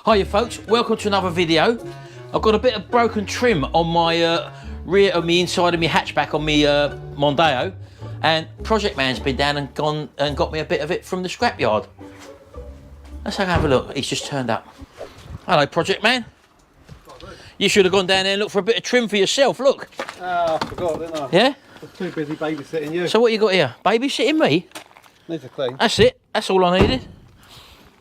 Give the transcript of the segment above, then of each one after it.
Hiya folks, welcome to another video. I've got a bit of broken trim on my rear of me inside of my hatchback on me Mondeo, and Project Man's been down and gone and got me a bit of it from the scrapyard. Let's have a look. He's just turned up. Hello Project Man. You should have gone down there and looked for a bit of trim for yourself. Look. I forgot, didn't I? Yeah? I was too busy babysitting you. So what you got here? Babysitting me? Needs a clean. That's it. That's all I needed.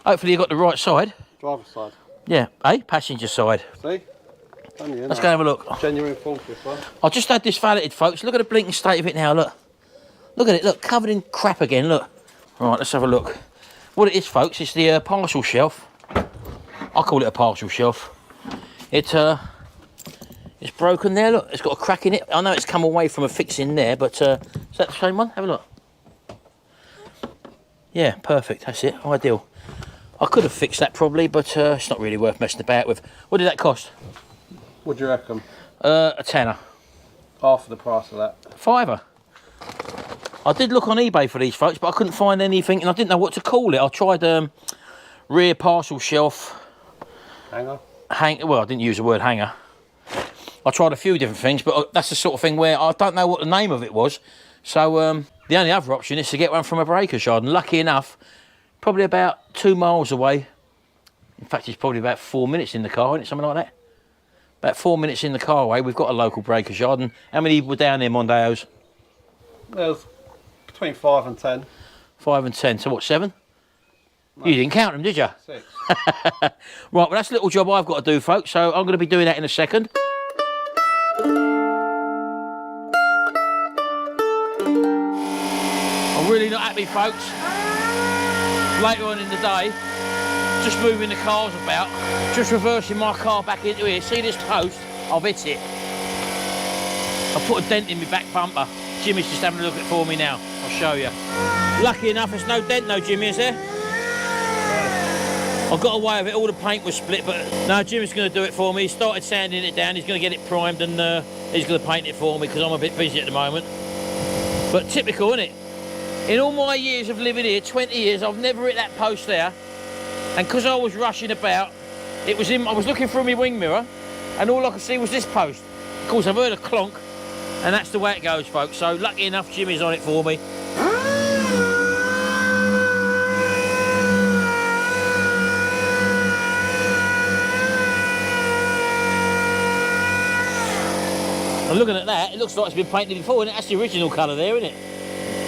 Hopefully you got the right side. Driver's side. Yeah, passenger side. See? Only, Let's go have a look. Genuine fault this one. I just had this valeted, folks. Look at the blinking state of it now, look. Look at it, look, covered in crap again, look. Right, let's have a look. What it is, folks, it's the parcel shelf. I call it a parcel shelf. It's broken there, look. It's got a crack in it. I know it's come away from a fix in there, but is that the same one? Have a look. Yeah, perfect, that's it, ideal. I could have fixed that probably, but it's not really worth messing about with. What did that cost? What do you reckon? A tenner. Half of the price of that. £5. I did look on eBay for these, folks, but I couldn't find anything, and I didn't know what to call it. I tried rear parcel shelf. Hanger? Well, I didn't use the word hanger. I tried a few different things, but that's the sort of thing where I don't know what the name of it was. So the only other option is to get one from a breaker's yard, and lucky enough, probably about 2 miles away. In fact, it's probably about 4 minutes in the car, isn't it? Something like that. About 4 minutes in the car away, we've got a local breaker's yard. And how many were down there, Mondeos? There's between 5 and 10. 5 and 10. So what, 7? No. You didn't count them, did you? 6. Right, well, that's a little job I've got to do, folks. So I'm going to be doing that in a second. I'm really not happy, folks. Later on in the day, just moving the cars about, just reversing my car back into here. See this post? I've hit it. I put a dent in my back bumper. Jimmy's just having a look at it for me now. I'll show you. Lucky enough, there's no dent, no, Jimmy, is there? I got away with it. All the paint was split, but no, Jimmy's going to do it for me. He started sanding it down. He's going to get it primed, and he's going to paint it for me because I'm a bit busy at the moment. But typical, isn't it? In all my years of living here, 20 years, I've never hit that post there. And because I was rushing about, I was looking through my wing mirror, and all I could see was this post. Of course, I've heard a clonk, and that's the way it goes, folks. So lucky enough, Jimmy's on it for me. And looking at that, it looks like it's been painted before, and that's the original colour there, isn't it?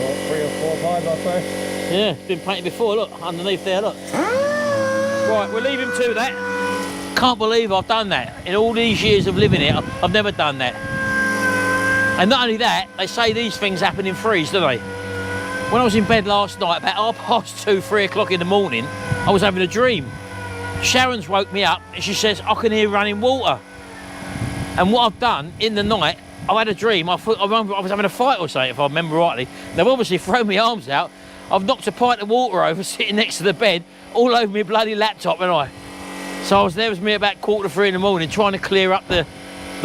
3 or 4 times, I'd say. Yeah, it's been painted before, look, underneath there, look. Right, we'll leave him to that. Can't believe I've done that. In all these years of living here, I've never done that. And not only that, they say these things happen in threes, don't they? When I was in bed last night, about 2:30, 3 o'clock in the morning, I was having a dream. Sharon's woke me up, and she says, I can hear running water. And what I've done in the night, I had a dream. I remember I was having a fight or something, if I remember rightly. They've obviously thrown my arms out. I've knocked a pint of water over, sitting next to the bed, all over my bloody laptop, and So there was me about 2:45 in the morning, trying to clear up the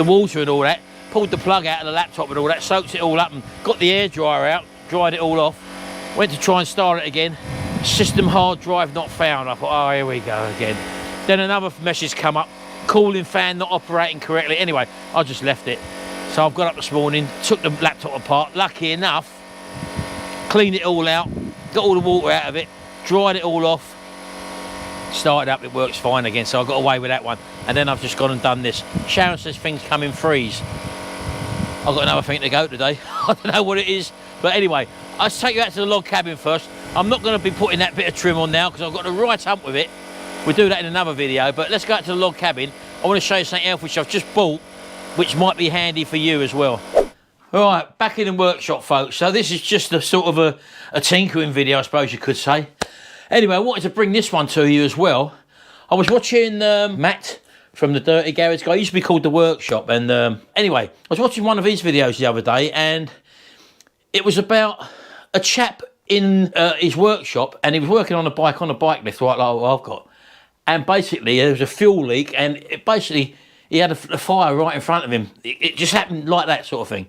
water and all that. Pulled the plug out of the laptop and all that, soaked it all up, and got the air dryer out, dried it all off. Went to try and start it again. System hard drive not found. I thought, oh, here we go again. Then another message come up. Cooling fan not operating correctly. Anyway, I just left it. So I've got up this morning, took the laptop apart. Lucky enough, cleaned it all out, got all the water out of it, dried it all off, started up, it works fine again. So I got away with that one. And then I've just gone and done this. Sharon says things come in threes. I've got another thing to go today. I don't know what it is. But anyway, I'll take you out to the log cabin first. I'm not going to be putting that bit of trim on now because I've got to right hump with it. We'll do that in another video, but let's go out to the log cabin. I want to show you something else which I've just bought, which might be handy for you as well. All right, back in the workshop, folks. So this is just a sort of a tinkering video, I suppose you could say. Anyway, I wanted to bring this one to you as well. I was watching Matt from the Dirty Garage Guy. He used to be called The Workshop. And anyway, I was watching one of his videos the other day, and it was about a chap in his workshop, and he was working on a bike lift, right like what I've got. And basically, there was a fuel leak, and he had a fire right in front of him. It just happened like that sort of thing.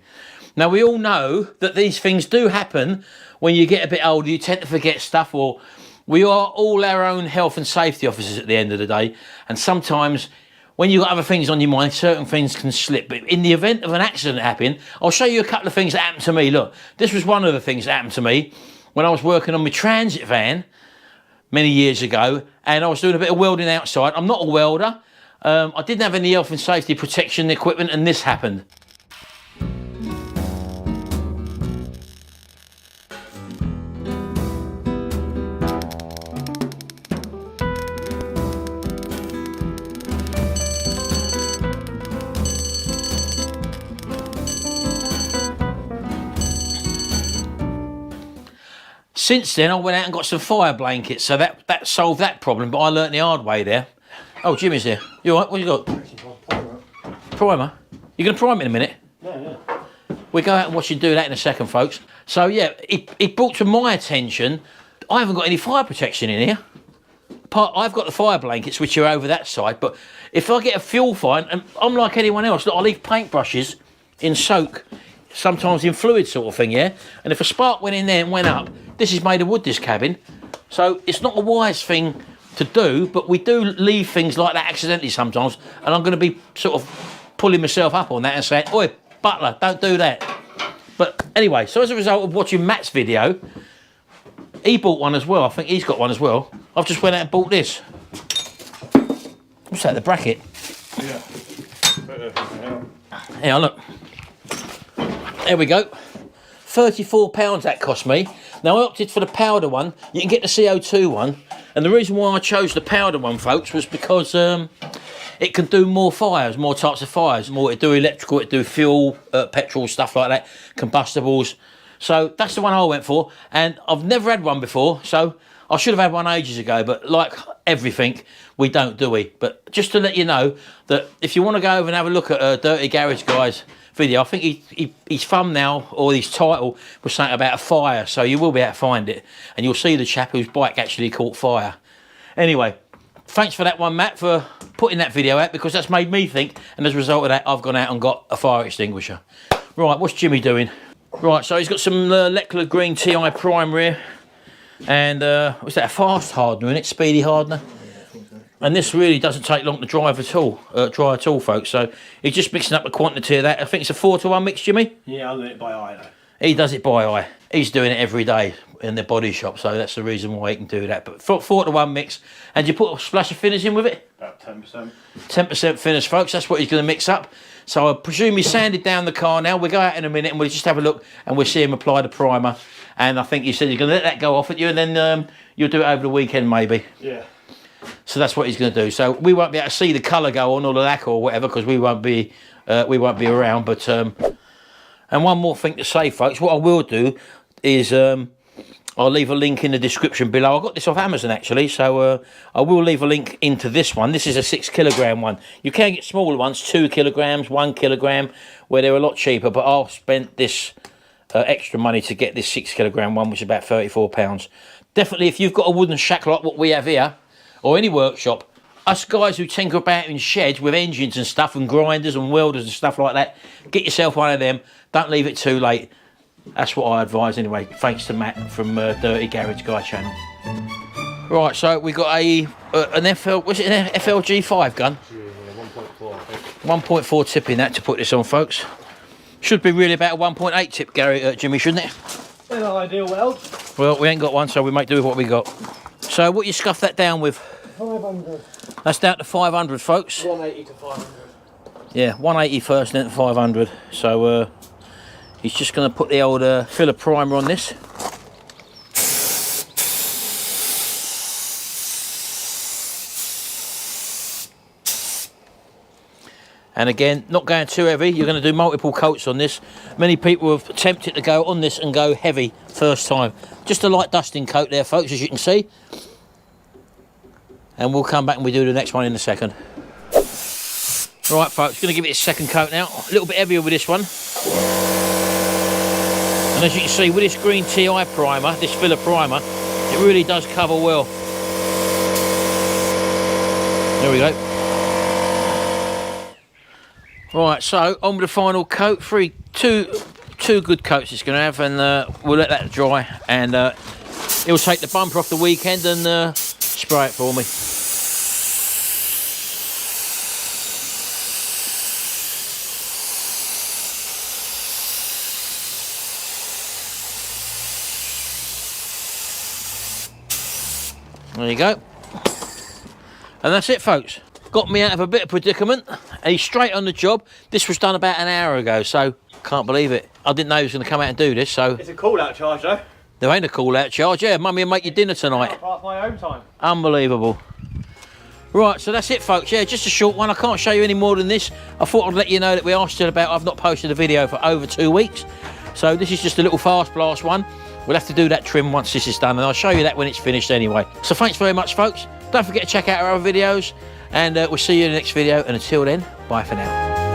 Now, we all know that these things do happen when you get a bit older. You tend to forget stuff, or We are all our own health and safety officers at the end of the day, and sometimes when you've got other things on your mind, certain things can slip. But in the event of an accident happening, I'll show you a couple of things that happened to me. Look, this was one of the things that happened to me when I was working on my transit van many years ago, and I was doing a bit of welding outside. I'm not a welder. I didn't have any health and safety protection equipment, and this happened. Since then, I went out and got some fire blankets, so that solved that problem, but I learnt the hard way there. Oh, Jimmy's here. You all right? What you got? Primer? You're going to prime it in a minute? Yeah. We'll go out and watch you do that in a second, folks. So, yeah, it brought to my attention, I haven't got any fire protection in here. I've got the fire blankets, which are over that side, but if I get a fuel fire, and I'm like anyone else, look, I leave paintbrushes in soak, sometimes in fluid sort of thing, yeah? And if a spark went in there and went up, this is made of wood, this cabin, so it's not a wise thing to do, but we do leave things like that accidentally sometimes, and I'm going to be sort of pulling myself up on that and saying, oi, butler, don't do that. But anyway, so as a result of watching Matt's video, he bought one as well. I think he's got one as well. I've just went out and bought this. What's that, the bracket? Yeah. Yeah, look. There we go. £34 that cost me. Now I opted for the powder one. You can get the CO2 one, and the reason why I chose the powder one, folks, was because it can do more fires, more types of fires. More, it do electrical, it do fuel, petrol, stuff like that, combustibles. So that's the one I went for, and I've never had one before, so I should have had one ages ago, but like everything, we don't, do we? But just to let you know that if you want to go over and have a look at Dirty Garage Guy's video, I think his thumbnail or his title was something about a fire, so you will be able to find it, and you'll see the chap whose bike actually caught fire. Anyway, thanks for that one, Matt, for putting that video out, because that's made me think, and as a result of that, I've gone out and got a fire extinguisher. Right, what's Jimmy doing? Right, so he's got some Leckler Green TI primer here, and what's that, a fast hardener, isn't it? Speedy hardener. And this really doesn't take long to dry at all, folks. So he's just mixing up the quantity of that. I think it's a 4-to-1 mix, Jimmy? Yeah, I'll do it by eye though. He does it by eye. He's doing it every day in the body shop, so that's the reason why he can do that. But 4-to-1 mix, and you put a splash of finish in with it? About 10%. 10% finish, folks. That's what he's going to mix up. So I presume he's sanded down the car now. We'll go out in a minute and we'll just have a look and we'll see him apply the primer. And I think you said you're going to let that go off at you, and then you'll do it over the weekend maybe. Yeah. So that's what he's going to do. So we won't be able to see the colour go on or the lacquer or whatever, because we won't be around. But and one more thing to say, folks. What I will do is I'll leave a link in the description below. I got this off Amazon actually, so I will leave a link into this one. This is a 6 kilogram one. You can get smaller ones, 2 kilograms, 1 kilogram, where they're a lot cheaper. But I've spent this extra money to get this 6 kilogram one, which is about £34. Definitely, if you've got a wooden shack like what we have here, or any workshop, us guys who tinker about in sheds with engines and stuff, and grinders and welders and stuff like that, get yourself one of them. Don't leave it too late. That's what I advise anyway. Thanks to Matt from Dirty Garage Guy channel. Right, so we got an FLG5 gun? Yeah, 1.4 I think. 1.4 tip in that to put this on, folks. Should be really about a 1.8 tip, Jimmy, shouldn't it? In an ideal world. Well, we ain't got one, so we make do with what we got. So what you scuff that down with? 500. That's down to 500, folks. 180 to 500. Yeah, 180 first, then to 500. So he's just going to put the old filler primer on this. And again, not going too heavy. You're going to do multiple coats on this. Many people have attempted to go on this and go heavy first time. Just a light dusting coat there, folks, as you can see. And we'll come back and we'll do the next one in a second. Right, folks, going to give it a second coat now. A little bit heavier with this one. And as you can see, with this green TI primer, this filler primer, it really does cover well. There we go. Right, so on with the final coat. Two good coats it's going to have, and we'll let that dry. And he'll take the bumper off the weekend and spray it for me. There you go. And that's it, folks. Got me out of a bit of predicament. He's straight on the job. This was done about an hour ago, so can't believe it. I didn't know he was going to come out and do this, so... It's a call-out charge, though. There ain't a call-out charge. Yeah, Mummy will make you dinner tonight. Part of my own time. Unbelievable. Right, so that's it, folks. Yeah, just a short one. I can't show you any more than this. I thought I'd let you know that we are still about... I've not posted a video for over 2 weeks. So this is just a little fast blast one. We'll have to do that trim once this is done, and I'll show you that when it's finished anyway. So thanks very much, folks. Don't forget to check out our other videos, and we'll see you in the next video. And until then, bye for now.